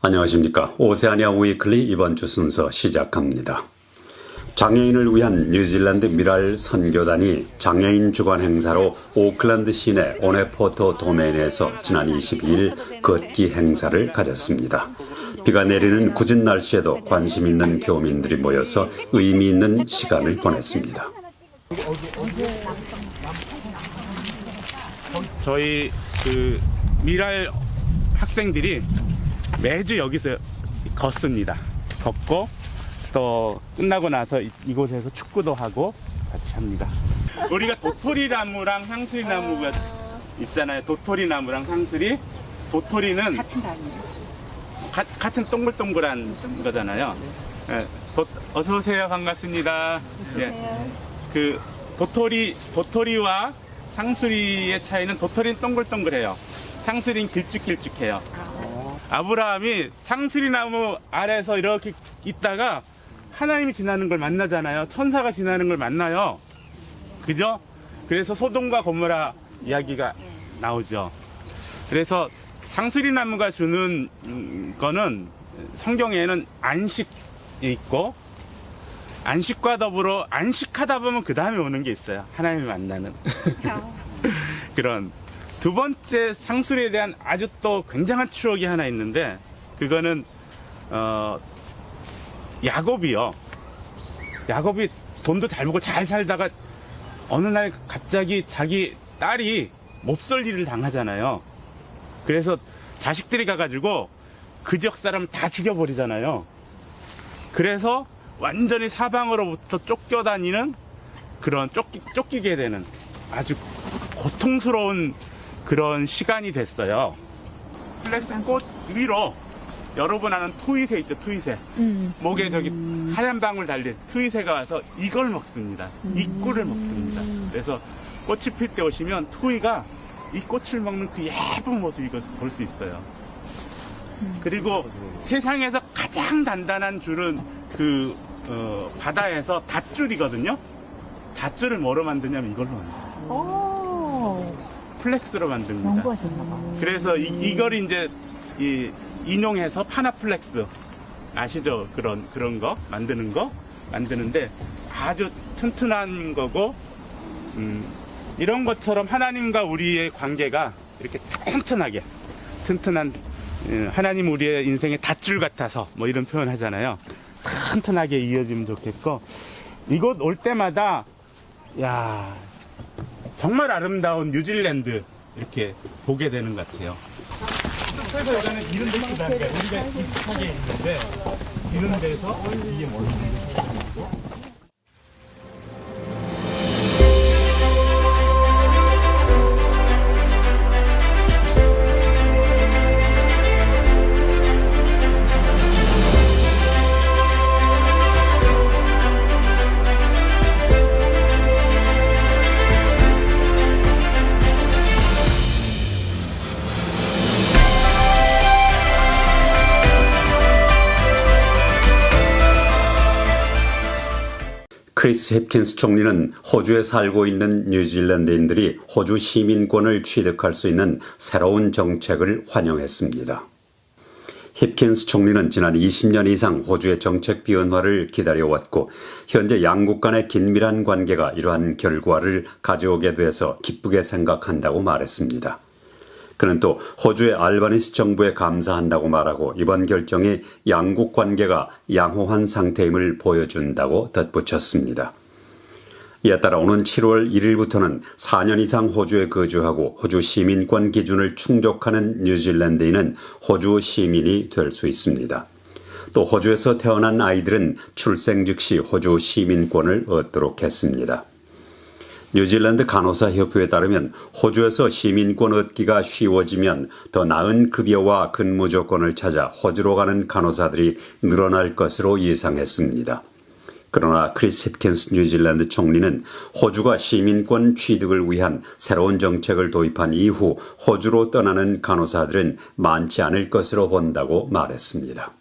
안녕하십니까. 오세아니아 위클리 이번 주 순서 시작합니다. 장애인을 위한 뉴질랜드 미랄 선교단이 장애인 주간 행사로 오클랜드 시내 오네포토 도메인에서 지난 22일 걷기 행사를 가졌습니다. 비가 내리는 궂은 날씨에도 관심 있는 교민들이 모여서 의미 있는 시간을 보냈습니다. 저희 미랄 학생들이 매주 여기서 걷습니다. 걷고 또 끝나고 나서 이곳에서 축구도 하고 같이 합니다. 우리가 도토리나무랑 향수리나무가 있잖아요. 도토리나무랑 향수리. 도토리는 같은 거 아니에요? 같은 동글동글한 거잖아요. 네. 어서 오세요. 반갑습니다. 네. 그 도토리와 상수리의 차이는 도토리는 동글동글해요. 상수리는 길쭉길쭉해요. 아브라함이 상수리나무 아래에서 이렇게 있다가 하나님이 지나는 걸 만나잖아요. 천사가 지나는 걸 만나요. 그죠? 그래서 소돔과 고모라 이야기가 나오죠. 그래서 상수리나무가 주는 거는 성경에는 안식이 있고, 안식과 더불어 안식하다 보면 그 다음에 오는 게 있어요. 하나님을 만나는. 그런 두 번째 상수리에 대한 아주 또 굉장한 추억이 하나 있는데, 그거는 야곱이요. 야곱이 돈도 잘 벌고 잘 살다가 어느 날 갑자기 자기 딸이 몹쓸 일을 당하잖아요. 그래서 자식들이 가가지고 그 지역 사람을 다 죽여버리잖아요. 그래서 완전히 사방으로부터 쫓겨다니는 그런 쫓기게 되는 아주 고통스러운 그런 시간이 됐어요. 플렉스 꽃 위로 여러분 아는 투이새 있죠, 투이새. 목에 저기 하얀 방울 달린 투이새가 와서 이걸 먹습니다. 이 꿀을 먹습니다. 그래서 꽃이 필 때 오시면 투이가 이 꽃을 먹는 그 예쁜 모습 이것을 볼 수 있어요. 그리고 세상에서 가장 단단한 줄은 바다에서 닷줄이거든요. 닷줄을 뭐로 만드냐면 이걸로 만들어요. 플렉스로 만듭니다. 연구하셨나봐. 그래서 이걸 이제 인용해서 파나플렉스 아시죠? 그런 거 만드는데 아주 튼튼한 거고, 이런 것처럼 하나님과 우리의 관계가 이렇게 튼튼한 하나님 우리의 인생의 닷줄 같아서 뭐 이런 표현 하잖아요. 튼튼하게 이어지면 좋겠고, 이곳 올 때마다 야 정말 아름다운 뉴질랜드 이렇게 보게 되는 것 같아요. 그래서 여기는 이런 데 있다니까 우리가 익숙하게 있는데 이런 데서 이게 뭔지. 크리스 힙킨스 총리는 호주에 살고 있는 뉴질랜드인들이 호주 시민권을 취득할 수 있는 새로운 정책을 환영했습니다. 힙킨스 총리는 지난 20년 이상 호주의 정책 변화를 기다려왔고, 현재 양국 간의 긴밀한 관계가 이러한 결과를 가져오게 돼서 기쁘게 생각한다고 말했습니다. 그는 또 호주의 알바니스 정부에 감사한다고 말하고, 이번 결정이 양국 관계가 양호한 상태임을 보여준다고 덧붙였습니다. 이에 따라 오는 7월 1일부터는 4년 이상 호주에 거주하고 호주 시민권 기준을 충족하는 뉴질랜드인은 호주 시민이 될 수 있습니다. 또 호주에서 태어난 아이들은 출생 즉시 호주 시민권을 얻도록 했습니다. 뉴질랜드 간호사 협회에 따르면 호주에서 시민권 얻기가 쉬워지면 더 나은 급여와 근무 조건을 찾아 호주로 가는 간호사들이 늘어날 것으로 예상했습니다. 그러나 크리스 힙킨스 뉴질랜드 총리는 호주가 시민권 취득을 위한 새로운 정책을 도입한 이후 호주로 떠나는 간호사들은 많지 않을 것으로 본다고 말했습니다.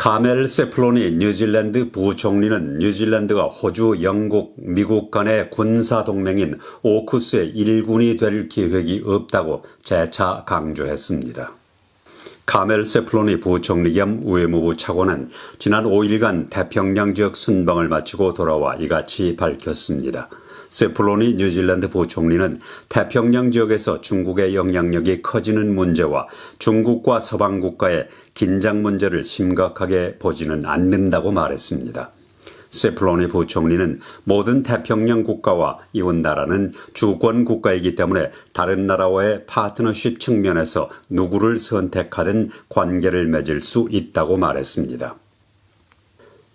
카멜 세플로니 뉴질랜드 부총리는 뉴질랜드가 호주, 영국, 미국 간의 군사동맹인 오쿠스의 일군이 될 계획이 없다고 재차 강조했습니다. 카멜 세플로니 부총리 겸 외무부 차관은 지난 5일간 태평양 지역 순방을 마치고 돌아와 이같이 밝혔습니다. 세플로니 뉴질랜드 부총리는 태평양 지역에서 중국의 영향력이 커지는 문제와 중국과 서방 국가의 긴장 문제를 심각하게 보지는 않는다고 말했습니다. 세플로니 부총리는 모든 태평양 국가와 이웃 나라는 주권 국가이기 때문에 다른 나라와의 파트너십 측면에서 누구를 선택하든 관계를 맺을 수 있다고 말했습니다.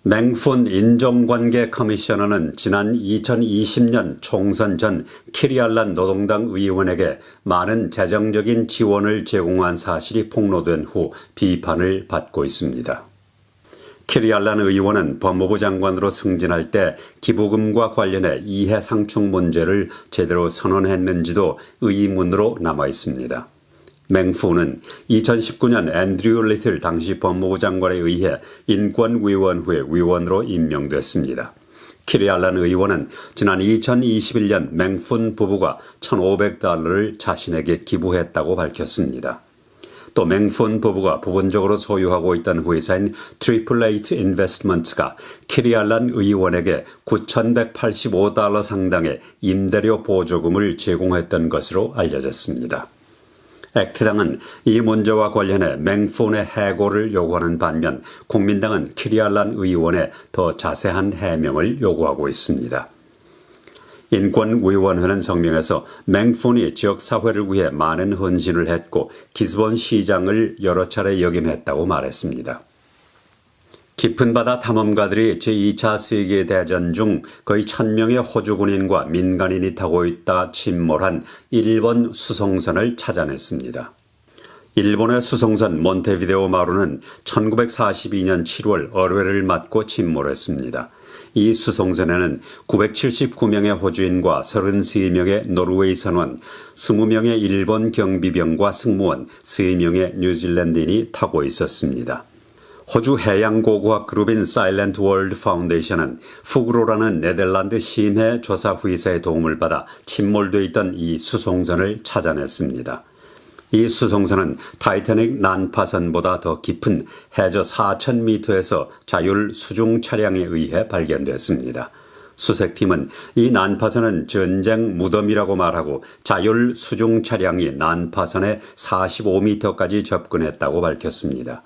맹푼 인종관계 커미셔너는 지난 2020년 총선 전 키리알란 노동당 의원에게 많은 재정적인 지원을 제공한 사실이 폭로된 후 비판을 받고 있습니다. 키리알란 의원은 법무부 장관으로 승진할 때 기부금과 관련해 이해상충 문제를 제대로 선언했는지도 의문으로 남아 있습니다. 맹푸는 2019년 앤드류 리틀 당시 법무부 장관에 의해 인권위원회 위원으로 임명됐습니다. 키리알란 의원은 지난 2021년 맹푼 부부가 $1,500를 자신에게 기부했다고 밝혔습니다. 또 맹푼 부부가 부분적으로 소유하고 있던 회사인 트리플 에이트 인베스트먼트가 키리알란 의원에게 $9,185 상당의 임대료 보조금을 제공했던 것으로 알려졌습니다. 액트당은 이 문제와 관련해 맹푼의 해고를 요구하는 반면 국민당은 키리알란 의원의 더 자세한 해명을 요구하고 있습니다. 인권위원회는 성명에서 맹푼이 지역사회를 위해 많은 헌신을 했고 기스본 시장을 여러 차례 역임했다고 말했습니다. 깊은 바다 탐험가들이 제2차 세계대전 중 거의 1,000명의 호주 군인과 민간인이 타고 있다 침몰한 일본 수송선을 찾아냈습니다. 일본의 수송선 몬테비데오 마루는 1942년 7월 어뢰를 맞고 침몰했습니다. 이 수송선에는 979명의 호주인과 33명의 노르웨이 선원, 20명의 일본 경비병과 승무원, 3명의 뉴질랜드인이 타고 있었습니다. 호주 해양고고학 그룹인 사일런트 월드 파운데이션은 푸그로라는 네덜란드 심해 조사 회사의 도움을 받아 침몰돼 있던 이 수송선을 찾아냈습니다. 이 수송선은 타이타닉 난파선보다 더 깊은 해저 4,000m에서 자율 수중 차량에 의해 발견됐습니다. 수색팀은 이 난파선은 전쟁 무덤이라고 말하고 자율 수중 차량이 난파선에 45m까지 접근했다고 밝혔습니다.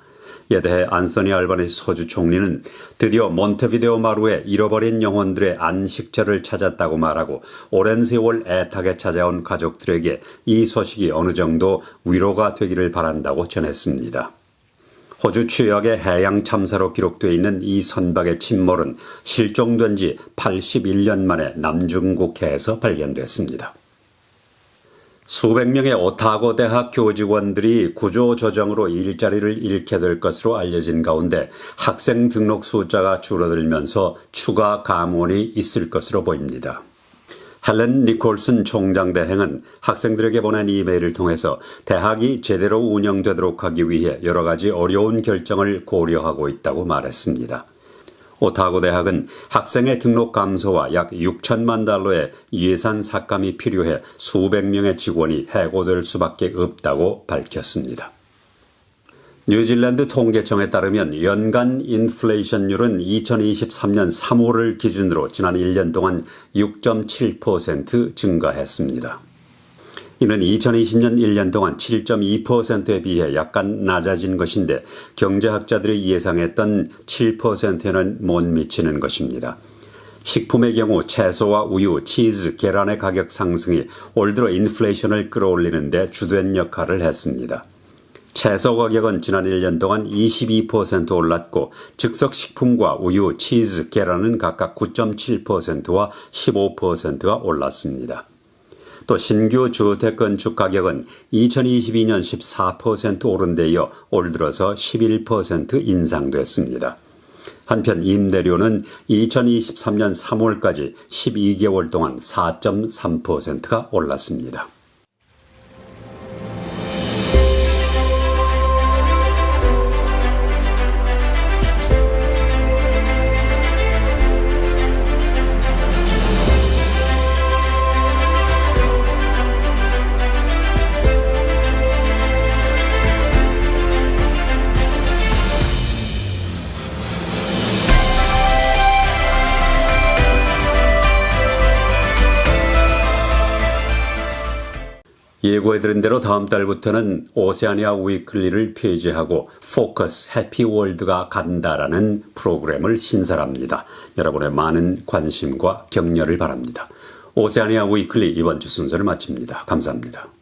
이에 대해 안소니 알바니스 호주 총리는 드디어 몬테비데오 마루에 잃어버린 영혼들의 안식처를 찾았다고 말하고 오랜 세월 애타게 찾아온 가족들에게 이 소식이 어느 정도 위로가 되기를 바란다고 전했습니다. 호주 최악의 해양 참사로 기록되어 있는 이 선박의 침몰은 실종된 지 81년 만에 남중국해에서 발견됐습니다. 수백 명의 오타고 대학 교직원들이 구조조정으로 일자리를 잃게 될 것으로 알려진 가운데 학생 등록 숫자가 줄어들면서 추가 감원이 있을 것으로 보입니다. 헬렌 니콜슨 총장 대행은 학생들에게 보낸 이메일을 통해서 대학이 제대로 운영되도록 하기 위해 여러 가지 어려운 결정을 고려하고 있다고 말했습니다. 오타고 대학은 학생의 등록 감소와 약 $6천만 달러의 예산 삭감이 필요해 수백 명의 직원이 해고될 수밖에 없다고 밝혔습니다. 뉴질랜드 통계청에 따르면 연간 인플레이션율은 2023년 3월을 기준으로 지난 1년 동안 6.7% 증가했습니다. 이는 2020년 1년 동안 7.2%에 비해 약간 낮아진 것인데 경제학자들이 예상했던 7%에는 못 미치는 것입니다. 식품의 경우 채소와 우유, 치즈, 계란의 가격 상승이 올 들어 인플레이션을 끌어올리는 데 주된 역할을 했습니다. 채소 가격은 지난 1년 동안 22% 올랐고 즉석식품과 우유, 치즈, 계란은 각각 9.7%와 15%가 올랐습니다. 또 신규 주택 건축 가격은 2022년 14% 오른 데 이어 올 들어서 11% 인상됐습니다. 한편 임대료는 2023년 3월까지 12개월 동안 4.3%가 올랐습니다. 예고해드린 대로 다음 달부터는 오세아니아 위클리를 폐지하고 포커스 해피월드가 간다라는 프로그램을 신설합니다. 여러분의 많은 관심과 격려를 바랍니다. 오세아니아 위클리 이번 주 순서를 마칩니다. 감사합니다.